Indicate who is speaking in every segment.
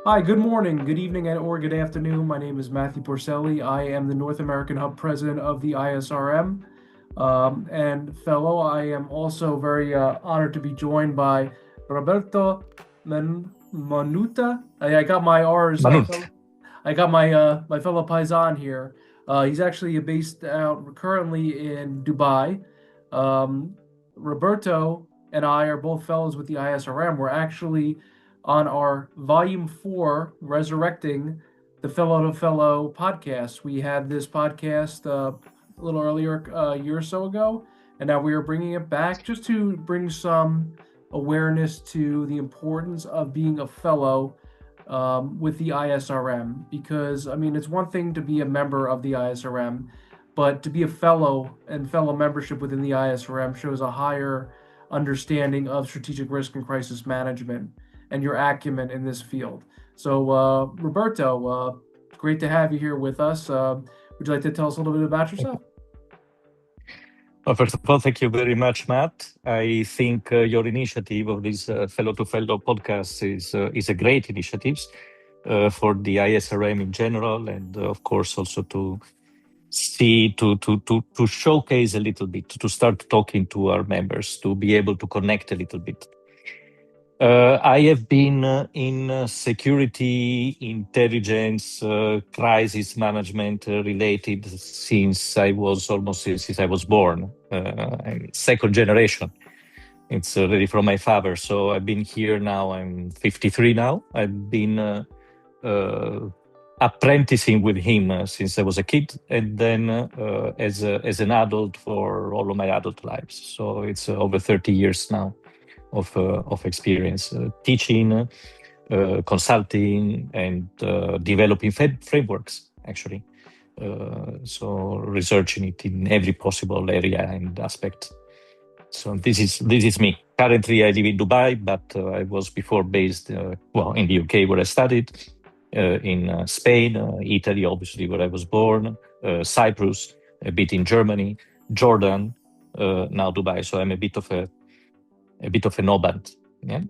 Speaker 1: Hi, good morning, good evening, or good afternoon. My name is Matthew Porcelli. I am the North American Hub President of the ISRM. And fellow, I am also very honored to be joined by Roberto Manunta. I got my R's.
Speaker 2: Manunta.
Speaker 1: I got my fellow Paisan here. He's actually based out currently in Dubai. Um, Roberto and I are both fellows with the ISRM. We're actually on our Volume 4, Resurrecting the Fellow to Fellow podcast. We had this podcast a little earlier, a year or so ago, and now we are bringing it back just to bring some awareness to the importance of being a fellow with the ISRM. Because, I mean, it's one thing to be a member of the ISRM, but to be a fellow and fellow membership within the ISRM shows a higher understanding of strategic risk and crisis management and your acumen in this field. So, Roberto, great to have you here with us. Would you like to tell us a little bit about yourself?
Speaker 2: Well, first of all, thank you very much, Matt. I think your initiative of this Fellow to Fellow podcast is a great initiative for the ISRM in general, and of course also to see to showcase a little bit, to start talking to our members, to be able to connect a little bit. I have been in security, intelligence, crisis management related since I was almost since I was born. I'm second generation. It's really from my father. So I've been here now. I'm 53 now. I've been uh, apprenticing with him since I was a kid, and then as an adult for all of my adult lives. So it's over 30 years now of experience teaching, consulting, and developing frameworks, actually. So researching it in every possible area and aspect. So this is me. Currently, I live in Dubai, but I was before based well in the UK where I studied, in Spain, Italy, obviously where I was born, Cyprus, a bit in Germany, Jordan, now Dubai. So I'm a bit of a nomad. Yeah.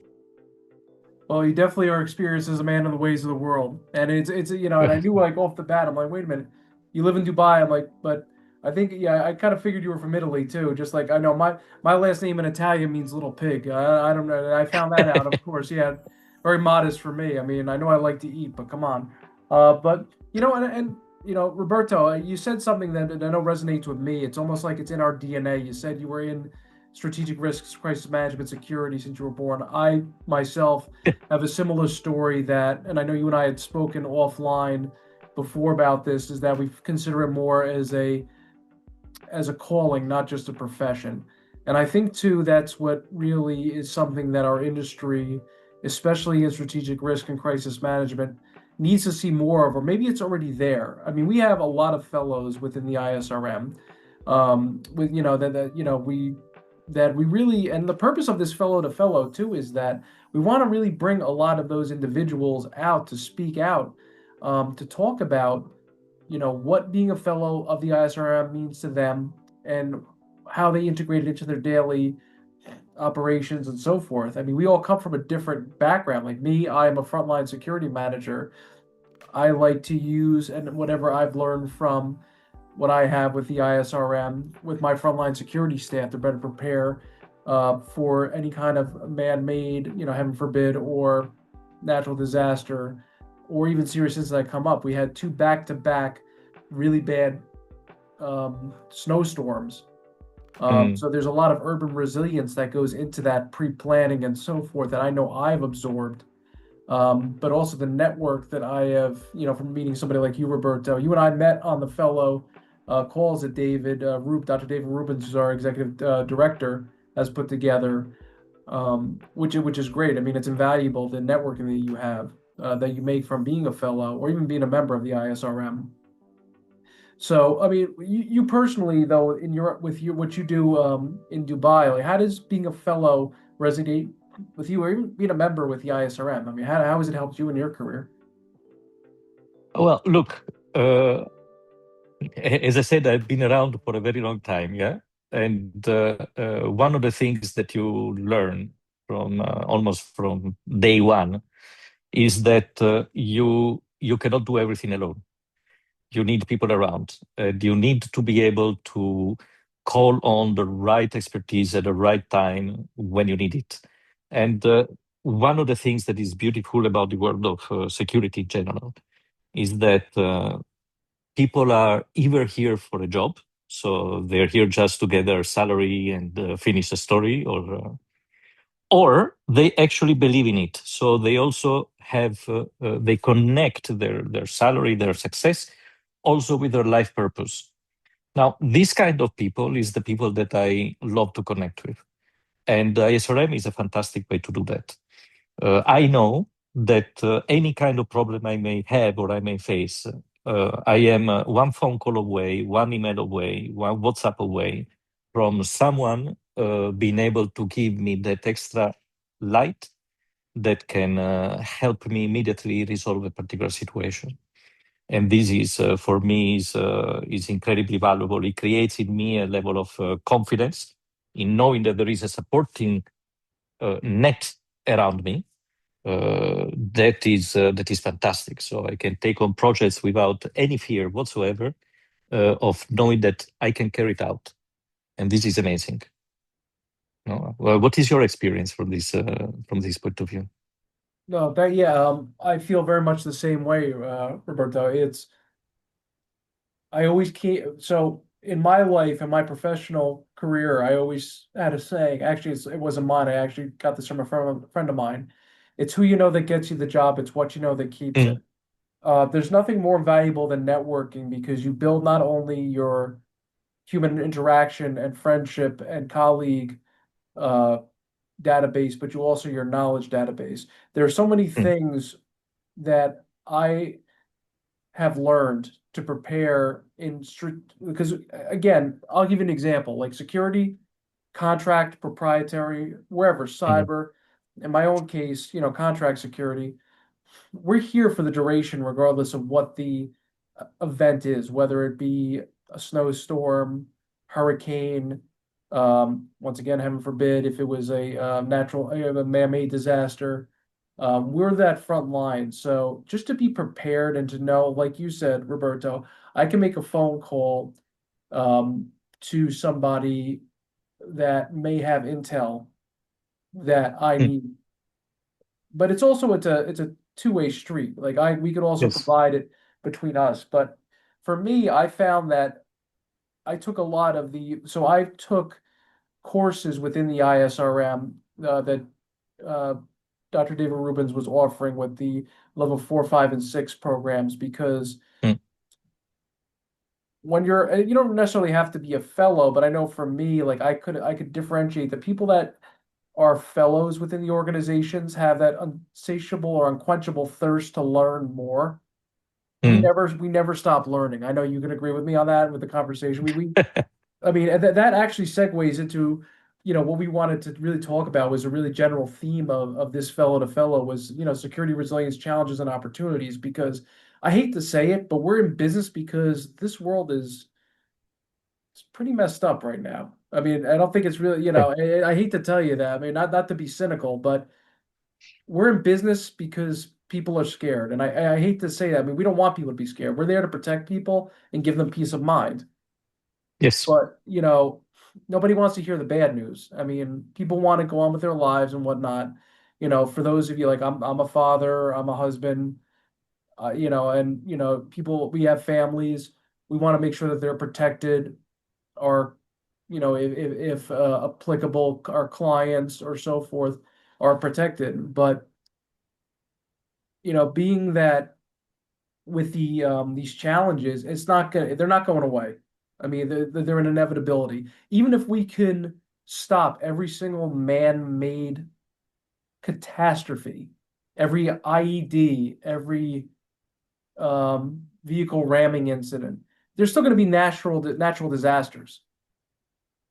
Speaker 1: Well, you definitely are experienced as a man of the ways of the world, and it's and I knew like off the bat, I'm like, wait a minute, you live in Dubai. I'm like, but I think yeah, I kind of figured you were from Italy too. Just like I know my last name in Italian means little pig. I don't know. I found that out, of course. Yeah, very modest for me. I mean, I know I like to eat, but come on. But and Roberto, you said something that I know resonates with me. It's almost like it's in our DNA. You said you were in strategic risks, crisis management, security since you were born. I myself have a similar story that, and I know you and I had spoken offline before about this, is that we consider it more as a calling, not just a profession. And I think too that's what really is something that our industry, especially in strategic risk and crisis management, needs to see more of, or maybe it's already there. I mean, we have a lot of fellows within the ISRM, with that we really, and the purpose of this fellow to fellow too is that we want to really bring a lot of those individuals out to speak out, to talk about, what being a fellow of the ISRM means to them and how they integrate it into their daily operations and so forth. I mean, we all come from a different background. Like me, I am a frontline security manager. I like to use and whatever I've learned from what I have with the ISRM with my frontline security staff to better prepare for any kind of man-made, heaven forbid, or natural disaster, or even serious incidents that come up. We had two back-to-back really bad snowstorms.
Speaker 2: Mm.
Speaker 1: So there's a lot of urban resilience that goes into that pre-planning and so forth that I know I've absorbed, but also the network that I have, from meeting somebody like you, Roberto. You and I met on the fellow calls that Dr. David Rubens, who's our executive director, has put together, which is great. I mean, it's invaluable the networking that you have, that you make from being a fellow or even being a member of the ISRM. So, I mean, you personally, though, in your with you what you do in Dubai, like how does being a fellow resonate with you, or even being a member with the ISRM? I mean, how has it helped you in your career?
Speaker 2: Well, look, as I said, I've been around for a very long time, yeah. And one of the things that you learn from almost from day one is that you cannot do everything alone. You need people around. You need to be able to call on the right expertise at the right time when you need it. And one of the things that is beautiful about the world of security in general is that people are either here for a job, so they're here just to get their salary and finish the story, or they actually believe in it. So they also have they connect their salary, their success, also with their life purpose. Now, this kind of people is the people that I love to connect with, and ISRM is a fantastic way to do that. I know that any kind of problem I may have or I may face, I am one phone call away, one email away, one WhatsApp away from someone being able to give me that extra light that can help me immediately resolve a particular situation. And this is, for me, is incredibly valuable. It creates in me a level of confidence in knowing that there is a supporting net around me that is fantastic. So I can take on projects without any fear whatsoever of knowing that I can carry it out, and this is amazing. No? Well, what is your experience from this point of view?
Speaker 1: No, that yeah, I feel very much the same way, Roberto. It's I always keep so in my life in my professional career, I always had a saying. Actually, it wasn't mine. I actually got this from a friend of mine. It's who you know that gets you the job. It's what you know that keeps it.
Speaker 2: Mm,
Speaker 1: There's nothing more valuable than networking because you build not only your human interaction and friendship and colleague uh, database, but you also your knowledge database. There are so many
Speaker 2: mm,
Speaker 1: things that I have learned to prepare in strict because again, I'll give you an example like security, contract, proprietary, wherever,
Speaker 2: mm,
Speaker 1: cyber. In my own case, contract security, we're here for the duration, regardless of what the event is, whether it be a snowstorm, hurricane, once again, heaven forbid, if it was a a man-made disaster. We're that front line. So just to be prepared and to know, like you said, Roberto, I can make a phone call um, to somebody that may have intel that I
Speaker 2: mm.
Speaker 1: need, but it's a two-way street. Like we could also
Speaker 2: Yes.
Speaker 1: provide it between us. But for me, I found that I took a lot of so I took courses within the ISRM that uh, Dr. David Rubens was offering with the level 4, 5, and 6 programs because
Speaker 2: Mm,
Speaker 1: when you don't necessarily have to be a fellow, but I know for me, like I could differentiate the people that are fellows within the organizations have that unsatiable or unquenchable thirst to learn more.
Speaker 2: mm.
Speaker 1: We never stop learning. I know you can agree with me on that with the conversation. We I mean, and that actually segues into, what we wanted to really talk about was a really general theme of this fellow to fellow was, security resilience challenges and opportunities because I hate to say it, but we're in business because this world is it's pretty messed up right now. I mean, I don't think it's really, I hate to tell you that. I mean, not to be cynical, but we're in business because people are scared. And I hate to say that. I mean, we don't want people to be scared. We're there to protect people and give them peace of mind.
Speaker 2: Yes.
Speaker 1: But, nobody wants to hear the bad news. I mean, people want to go on with their lives and whatnot. For those of you like I'm a father, I'm a husband, and people we have families. We want to make sure that they're protected, or if applicable, our clients or so forth are protected. But being that with these challenges, they're not going away. I mean, they're an inevitability. Even if we can stop every single man-made catastrophe, every IED, every vehicle ramming incident, there's still going to be natural disasters.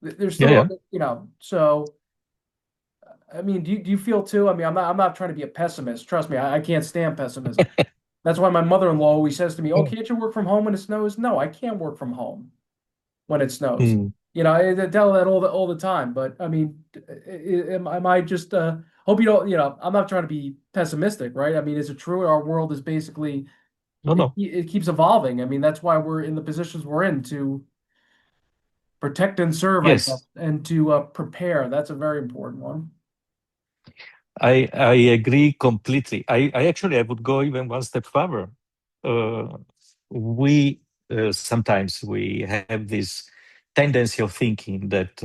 Speaker 1: There's
Speaker 2: Yeah,
Speaker 1: still,
Speaker 2: yeah.
Speaker 1: so I mean, do you feel too? I mean, I'm not trying to be a pessimist. Trust me, I can't stand pessimism. That's why my mother-in-law always says to me, "Oh,
Speaker 2: Oh.
Speaker 1: can't you work from home when it snows?" No, I can't work from home when it snows.
Speaker 2: Mm.
Speaker 1: I tell her that all the time. But I mean, am I just Hope you don't, I'm not trying to be pessimistic, right? I mean, is it true our world is basically
Speaker 2: No, no.
Speaker 1: it keeps evolving? I mean, that's why we're in the positions we're in to protect and serve, I guess,
Speaker 2: Yes,
Speaker 1: and to prepare. That's a very important one.
Speaker 2: I agree completely. I actually I would go even one step further. Uh, we sometimes we have this tendency of thinking that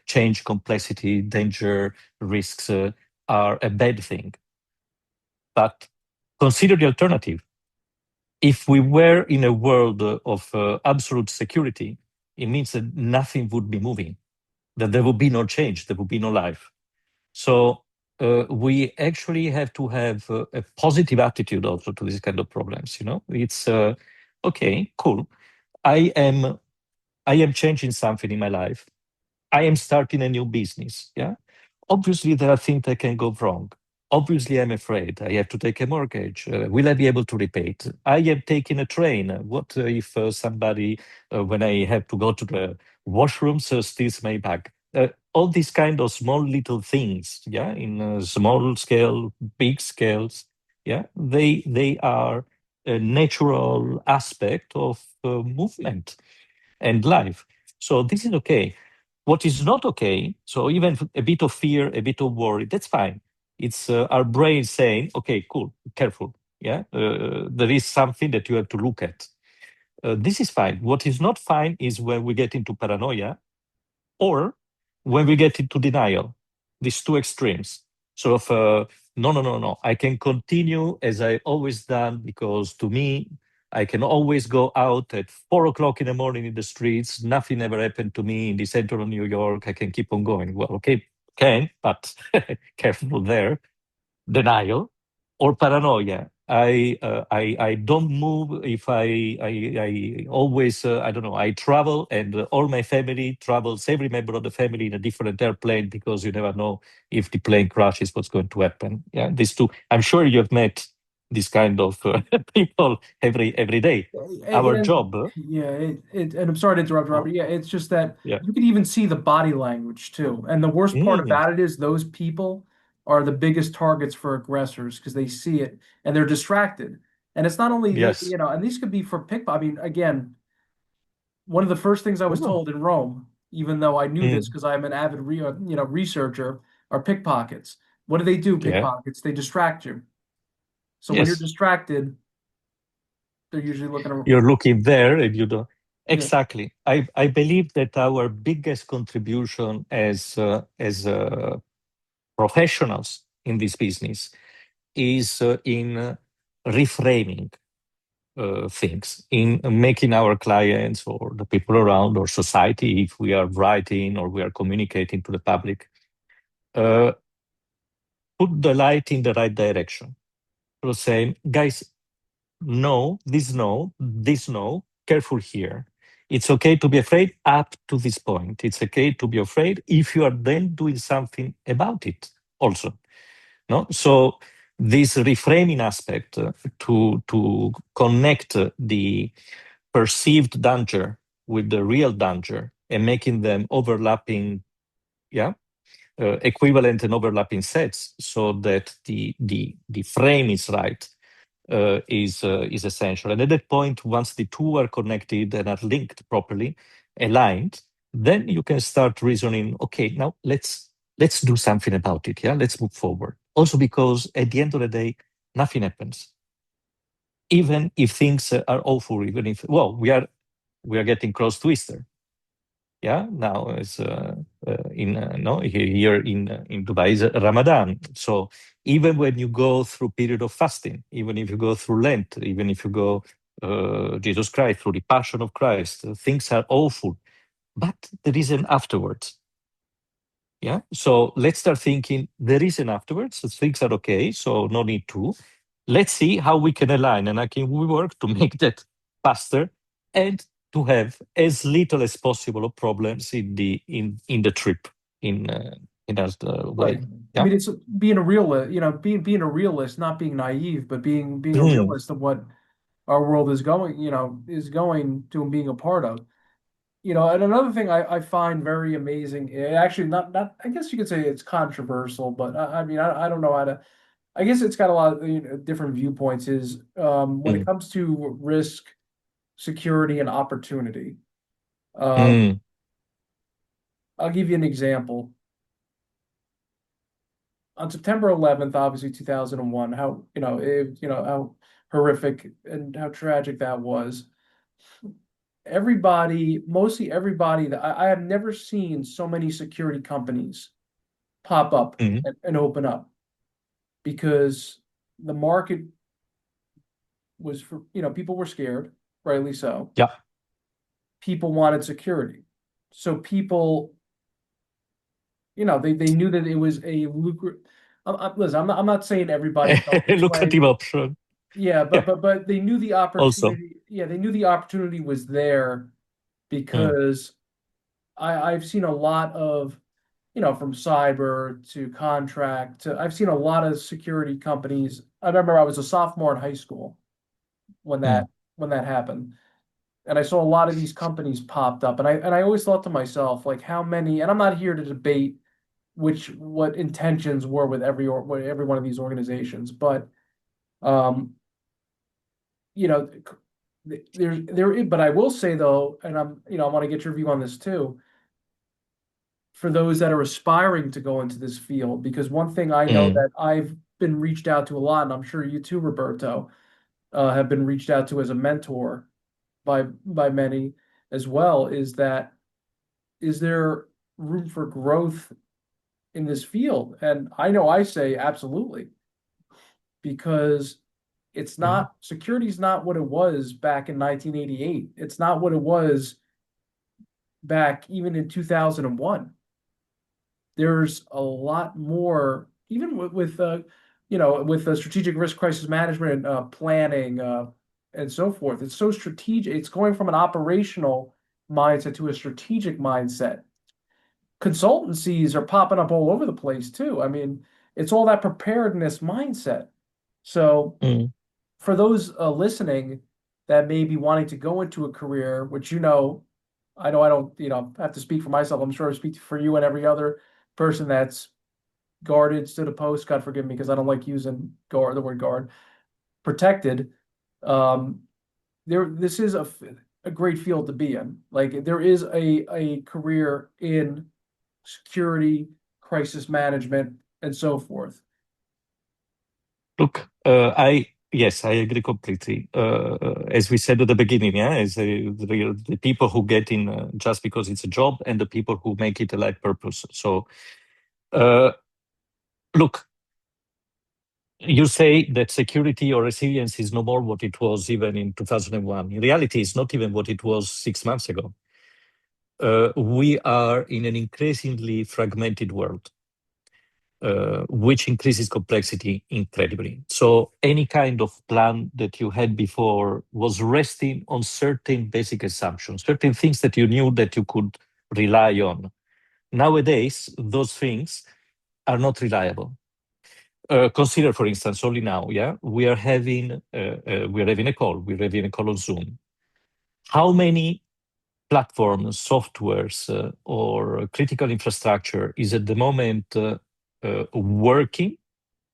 Speaker 2: change, complexity, danger, risks are a bad thing. But consider the alternative. If we were in a world of absolute security, it means that nothing would be moving, that there would be no change, there would be no life. So we actually have to have a positive attitude also to these kind of problems. It's okay, cool. I am I am changing something in my life. I am starting a new business. Yeah. Obviously, there are things that can go wrong. Obviously, I'm afraid I have to take a mortgage. Will I be able to repay it? I am taking a train. What if somebody, when I have to go to the washroom, steals my bag? All these kind of small little things, yeah, in small scale, big scales, yeah, they are a natural aspect of movement and life. So this is okay. What is not okay, so even a bit of fear, a bit of worry, that's fine. It's our brain saying, okay, cool, careful. Yeah, there is something that you have to look at. This is fine. What is not fine is when we get into paranoia or when we get into denial, these two extremes, sort of, no, no, no, no, I can continue as I always done because to me, I can always go out at 4 o'clock in the morning in the streets. Nothing ever happened to me in the center of New York. I can keep on going. Well, okay, can, but careful there. Denial or paranoia. I don't move if I always I don't know, I travel and all my family travels, every member of the family in a different airplane because you never know if the plane crashes what's going to happen. Yeah, these two. I'm sure you have met this kind of people every day. Our
Speaker 1: And
Speaker 2: job.
Speaker 1: yeah, and I'm sorry to interrupt,
Speaker 2: Oh,
Speaker 1: Robert. Yeah, it's just that
Speaker 2: yeah.
Speaker 1: you can even see the body language too. And the worst part
Speaker 2: Mm,
Speaker 1: about it is those people are the biggest targets for aggressors because they see it and they're distracted. And it's not only
Speaker 2: yes.
Speaker 1: and these could be for pickpocket. I mean, again, one of the first things I was
Speaker 2: Oh,
Speaker 1: told in Rome, even though I knew this
Speaker 2: mm,
Speaker 1: because I'm an avid researcher, are pickpockets. What do they do,
Speaker 2: yeah.
Speaker 1: pickpockets? They distract you. So when you're
Speaker 2: Yes.
Speaker 1: distracted, they're usually looking around.
Speaker 2: You're looking there and you don't.
Speaker 1: Yeah.
Speaker 2: Exactly. I believe that our biggest contribution as professionals in this business is in reframing things, in making our clients or the people around or society, if we are writing or we are communicating to the public, uh, put the light in the right direction. So saying, guys, no, this no, careful here. It's okay to be afraid up to this point. It's okay to be afraid if you are then doing something about it also. No? So this reframing aspect to connect the perceived danger with the real danger and making them overlapping, yeah, equivalent and overlapping sets so that the frame is right is essential. And at that point, once the two are connected and are linked properly, aligned, then you can start reasoning. Okay, now let's do something about it. Yeah, let's move forward. Also, because at the end of the day, nothing happens. Even if things are awful, even if we are getting close to Easter. Yeah, now it's in no here in Dubai is Ramadan. So even when you go through period of fasting, even if you go through Lent, even if you go Jesus Christ through the Passion of Christ, things are awful, but there is an afterwards. Yeah, so let's start thinking there is an afterwards. So things are okay, so no need to. Let's see how we can align and how can we work to make that faster and to have as little as possible of problems in the trip in as the
Speaker 1: Right.
Speaker 2: way.
Speaker 1: I
Speaker 2: Yeah.
Speaker 1: mean, it's being a realist, being a realist, not being naive, but being a
Speaker 2: Mm,
Speaker 1: realist of what our world is going to and being a part of. and another thing I find very amazing, actually not I guess you could say it's controversial, but I mean I don't know how to. I guess it's got a lot of different viewpoints. Is when it
Speaker 2: Mm.
Speaker 1: comes to risk, security, and opportunity. Um,
Speaker 2: Mm.
Speaker 1: I'll give you an example. On September 11th, obviously 2001, how how horrific and how tragic that was. Everybody, mostly everybody that I have never seen so many security companies pop up
Speaker 2: Mm.
Speaker 1: and open up because the market was for, people were scared, rightly so.
Speaker 2: Yeah.
Speaker 1: People wanted security. So people, they knew that it was a lucrative. Listen, I'm not saying everybody felt this way.
Speaker 2: Lucrative option.
Speaker 1: Yeah, but
Speaker 2: Yeah.
Speaker 1: but they knew the
Speaker 2: Also.
Speaker 1: opportunity. Yeah, they knew the opportunity was there
Speaker 2: Mm.
Speaker 1: because I've seen a lot of, from cyber to contract to I've seen a lot of security companies. I remember I was a sophomore in high school when that
Speaker 2: Mm.
Speaker 1: when that happened. And I saw a lot of these companies popped up. And I always thought to myself, like how many, and I'm not here to debate what intentions were with every one of these organizations, but um, you know, but I will say though, and I want to get your view on this too, for those that are aspiring to go into this field, because one thing I know
Speaker 2: Mm.
Speaker 1: that I've been reached out to a lot, and I'm sure you too, Roberto, have been reached out to as a mentor by many as well, is there room for growth in this field? And I know I say absolutely, because it's
Speaker 2: Mm.
Speaker 1: not security is not what it was back in 1988. It's not what it was back even in 2001. There's a lot more, even with strategic risk crisis management, planning, and so forth. It's so strategic. It's going from an operational mindset to a strategic mindset. Consultancies are popping up all over the place too. I mean, it's all that preparedness mindset. So
Speaker 2: Mm.
Speaker 1: for those listening that may be wanting to go into a career, which I know I don't, have to speak for myself. I'm sure I speak for you and every other person that's guarded, stood a post. God forgive me because I don't like using the word guard, protected. Um, this is a great field to be in. Like there is a career in security, crisis management, and so forth.
Speaker 2: Look, yes, I agree completely. As we said at the beginning, yeah, the people who get in just because it's a job, and the people who make it a life purpose. So, uh, look, you say that security or resilience is no more what it was even in 2001. In reality, it's not even what it was 6 months ago. We are in an increasingly fragmented world, which increases complexity incredibly. So any kind of plan that you had before was resting on certain basic assumptions, certain things that you knew that you could rely on. Nowadays, those things are not reliable. Consider, for instance, only now, yeah, we're having a call on Zoom. How many platforms, softwares, or critical infrastructure is at the moment working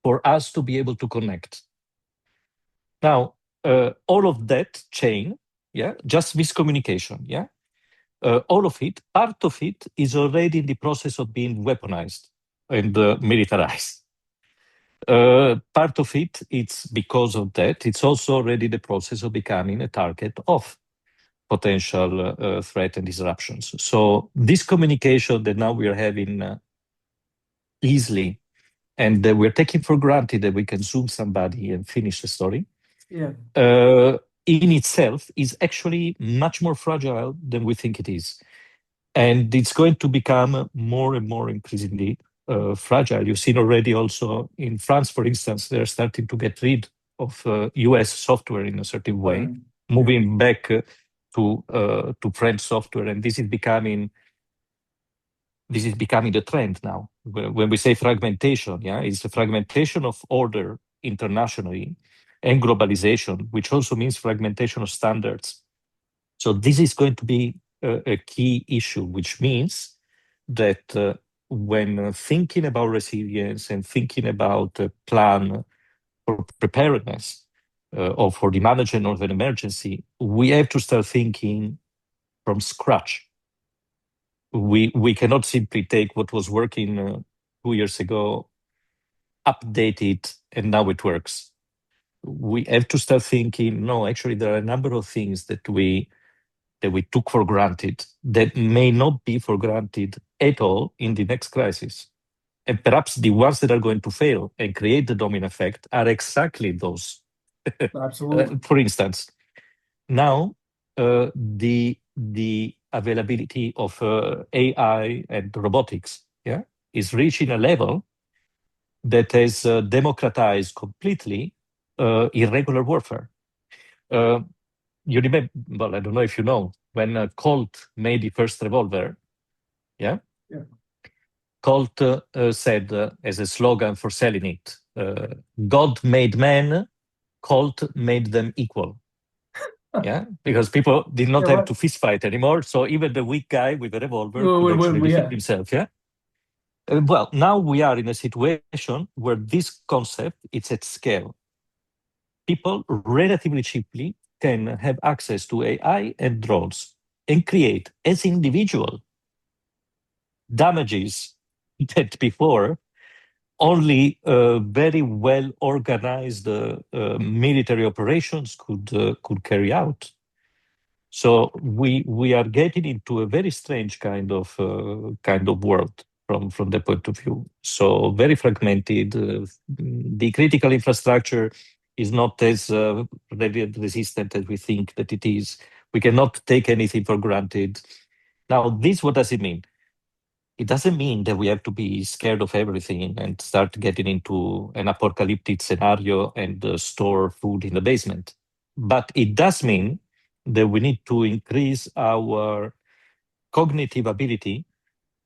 Speaker 2: for us to be able to connect? Now, all of that chain, yeah, just miscommunication, yeah, all of it, part of it is already in the process of being weaponized and militarized. Part of it, it's because of that, it's also already the process of becoming a target of potential threat and disruptions. So this communication that now we are having easily, and that we're taking for granted that we can Zoom somebody and finish the story,
Speaker 1: Yeah,
Speaker 2: uh, in itself is actually much more fragile than we think it is. And it's going to become more and more increasingly fragile. You've seen already also in France, for instance, they're starting to get rid of US software in a certain way,
Speaker 1: right. Yeah,
Speaker 2: moving back to French software. And this is becoming the trend now. When we say fragmentation, yeah, it's a fragmentation of order internationally and globalization, which also means fragmentation of standards. So this is going to be a key issue, which means that when thinking about resilience and thinking about a plan for preparedness or for the management of an emergency, we have to start thinking from scratch. We cannot simply take what was working 2 years ago, update it, and now it works. We have to start thinking, no, actually, there are a number of things that we took for granted that may not be for granted at all in the next crisis. And perhaps the ones that are going to fail and create the domino effect are exactly those.
Speaker 1: Absolutely.
Speaker 2: For instance, now the availability of AI and robotics, yeah, is reaching a level that has democratized completely irregular warfare. Uh, you remember? Well, I don't know if you know when Colt made the first revolver. Yeah,
Speaker 1: Yeah.
Speaker 2: Colt said as a slogan for selling it, "God made man, Colt made them equal." Yeah, because people did
Speaker 1: Yeah,
Speaker 2: not have
Speaker 1: right.
Speaker 2: to fist fight anymore, so even the weak guy with a revolver could actually defend
Speaker 1: Yeah.
Speaker 2: himself. Yeah. Well, now we are in a situation where this concept is at scale. People relatively cheaply can have access to AI and drones and create, as individual, damages that before only very well organized military operations could carry out. So we are getting into a very strange kind of world from that point of view. So very fragmented. The critical infrastructure is not as resistant as we think that it is. We cannot take anything for granted. Now, this, what does it mean? It doesn't mean that we have to be scared of everything and start getting into an apocalyptic scenario and store food in the basement. But it does mean that we need to increase our cognitive ability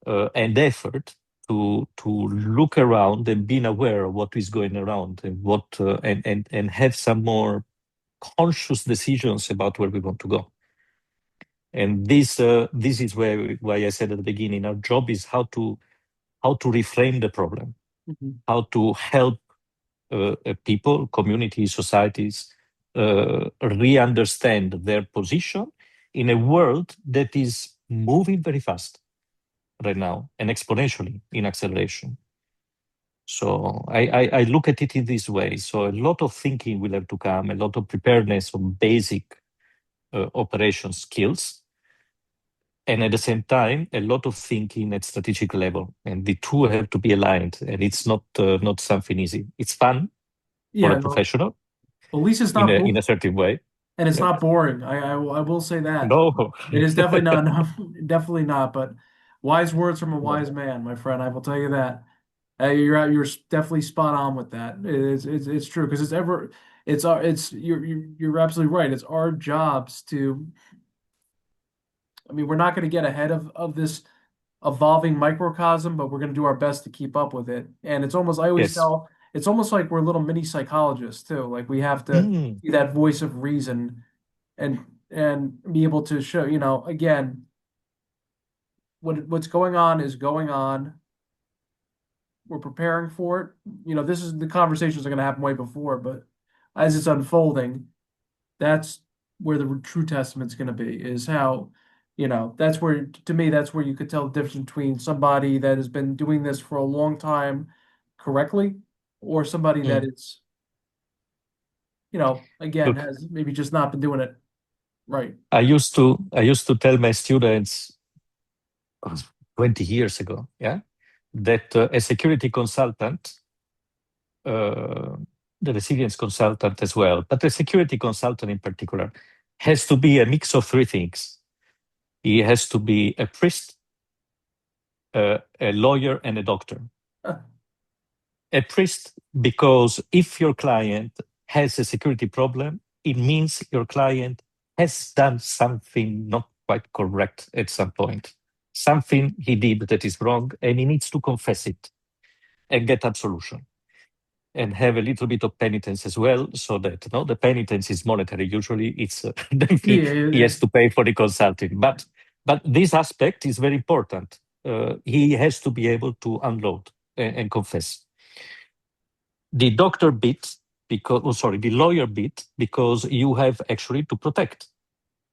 Speaker 2: and effort to look around and being aware of what is going around and and have some more conscious decisions about where we want to go. And this is why I said at the beginning, our job is how to reframe the problem,
Speaker 1: Mhm.
Speaker 2: how to help people, communities, societies re-understand their position in a world that is moving very fast right now and exponentially in acceleration. So I look at it in this way. So a lot of thinking will have to come, a lot of preparedness on basic operation skills, and at the same time, a lot of thinking at strategic level, and the two have to be aligned. And it's not something easy. It's fun for a
Speaker 1: Yeah, no.
Speaker 2: professional
Speaker 1: At least it's
Speaker 2: in
Speaker 1: not
Speaker 2: a
Speaker 1: bo
Speaker 2: in a certain way.
Speaker 1: and it's
Speaker 2: Yeah.
Speaker 1: not boring. I will say that.
Speaker 2: No,
Speaker 1: It is definitely not, no, definitely not, but wise words from a wise
Speaker 2: no.
Speaker 1: man, my friend. I will tell you that. You're definitely spot on with that. It's true because you're absolutely right. It's our jobs to. I mean, we're not going to get ahead of this evolving microcosm, but we're going to do our best to keep up with it. And it's almost, I always
Speaker 2: Yes.
Speaker 1: tell, it's almost like we're little mini psychologists too. Like we have to
Speaker 2: Mm,
Speaker 1: be that voice of reason and be able to show, again, what's going on is going on. We're preparing for it. This is the conversations are going to happen way before, but as it's unfolding, that's where the true testament's going to be, is how, that's where, to me, that's where you could tell the difference between somebody that has been doing this for a long time correctly or somebody that
Speaker 2: mm.
Speaker 1: is, again,
Speaker 2: Look,
Speaker 1: has maybe just not been doing it right.
Speaker 2: I used to tell my students, it was 20 years ago, yeah, that a security consultant, uh, the resilience consultant as well, but the security consultant in particular, has to be a mix of three things. He has to be a priest, a lawyer, and a doctor. A priest, because if your client has a security problem, it means your client has done something not quite correct at some point. Something he did that is wrong, and he needs to confess it and get absolution and have a little bit of penitence as well, so that the penitence is monetary. Usually, it's then he
Speaker 1: Yeah,
Speaker 2: has to pay for the consulting. But But this aspect is very important. He has to be able to unload and confess. The doctor bit, because, oh, sorry, the lawyer bit, because you have actually to protect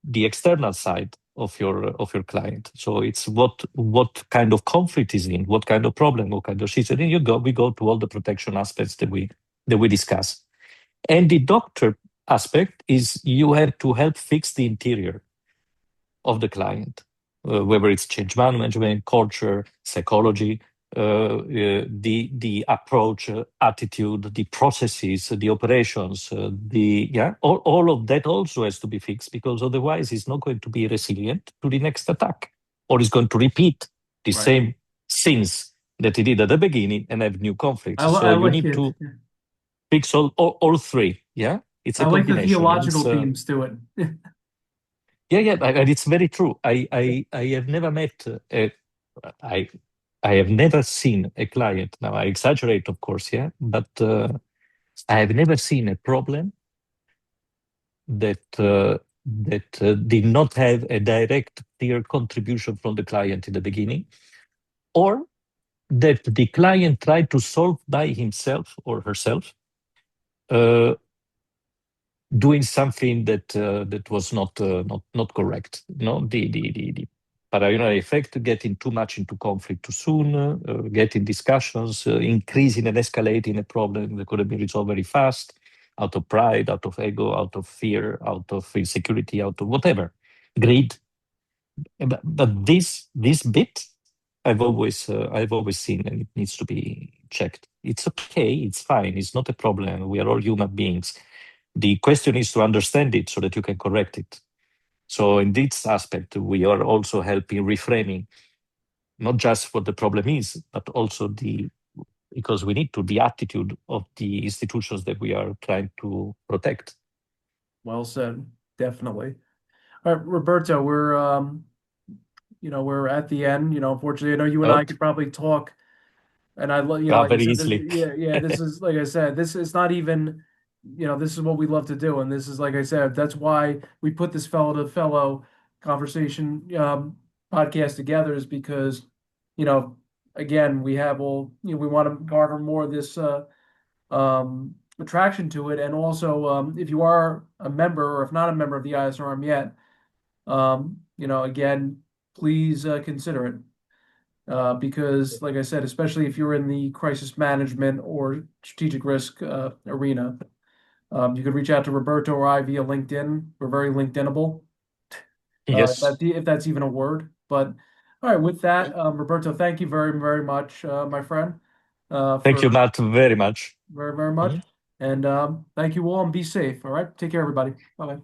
Speaker 2: the external side of your client. So it's what kind of conflict is in, what kind of problem, what kind of shit. And then we go to all the protection aspects that we discuss. And the doctor aspect is you have to help fix the interior of the client, whether it's change management, culture, psychology, the approach, attitude, the processes, the operations, all of that also has to be fixed, because otherwise it's not going to be resilient to the next attack, or it's going to repeat the
Speaker 1: Right.
Speaker 2: same sins that he did at the beginning and have new conflicts. So
Speaker 1: I
Speaker 2: you
Speaker 1: like
Speaker 2: need
Speaker 1: it.
Speaker 2: to fix all three. Yeah, it's
Speaker 1: I
Speaker 2: a
Speaker 1: like the
Speaker 2: combination, and it's
Speaker 1: theological themes to it.
Speaker 2: and it's very true. I have never met I I have never seen a client. Now I exaggerate, of course, yeah, but I have never seen a problem that did not have a direct, clear contribution from the client in the beginning, or that the client tried to solve by himself or herself, uh, doing something that was not correct. No, the paranoia effect, getting too much into conflict too soon, getting discussions, increasing and escalating a problem that could have been resolved very fast, out of pride, out of ego, out of fear, out of insecurity, out of whatever, greed. But this bit, I've always seen, and it needs to be checked. It's okay, it's fine, it's not a problem. We are all human beings. The question is to understand it so that you can correct it. So in this aspect, we are also helping reframing not just what the problem is, but also because we need to the attitude of the institutions that we are trying to protect.
Speaker 1: Well said. Definitely. All right, Roberto, we're at the end. Unfortunately, I know you and I
Speaker 2: Oh,
Speaker 1: could probably talk. And like I
Speaker 2: very
Speaker 1: said,
Speaker 2: easily.
Speaker 1: this is, like I said, this is not even, this is what we love to do. And this is, like I said, that's why we put this fellow to fellow conversation podcast together, is because, you know, again, we have we want to garner more of this attraction to it. And also, if you are a member, or if not a member of the ISRM yet, again, please consider it. Because, like I said, especially if you're in the crisis management or strategic risk arena, you could reach out to Roberto or I via LinkedIn. We're very LinkedInable,
Speaker 2: Yes.
Speaker 1: if that's even a word. But all right, with that, Roberto, thank you very, very much, my friend,
Speaker 2: Thank you,
Speaker 1: for
Speaker 2: Matt, very much.
Speaker 1: very, very much.
Speaker 2: Mhm.
Speaker 1: And thank you all, and be safe. All right, take care, everybody. Bye bye.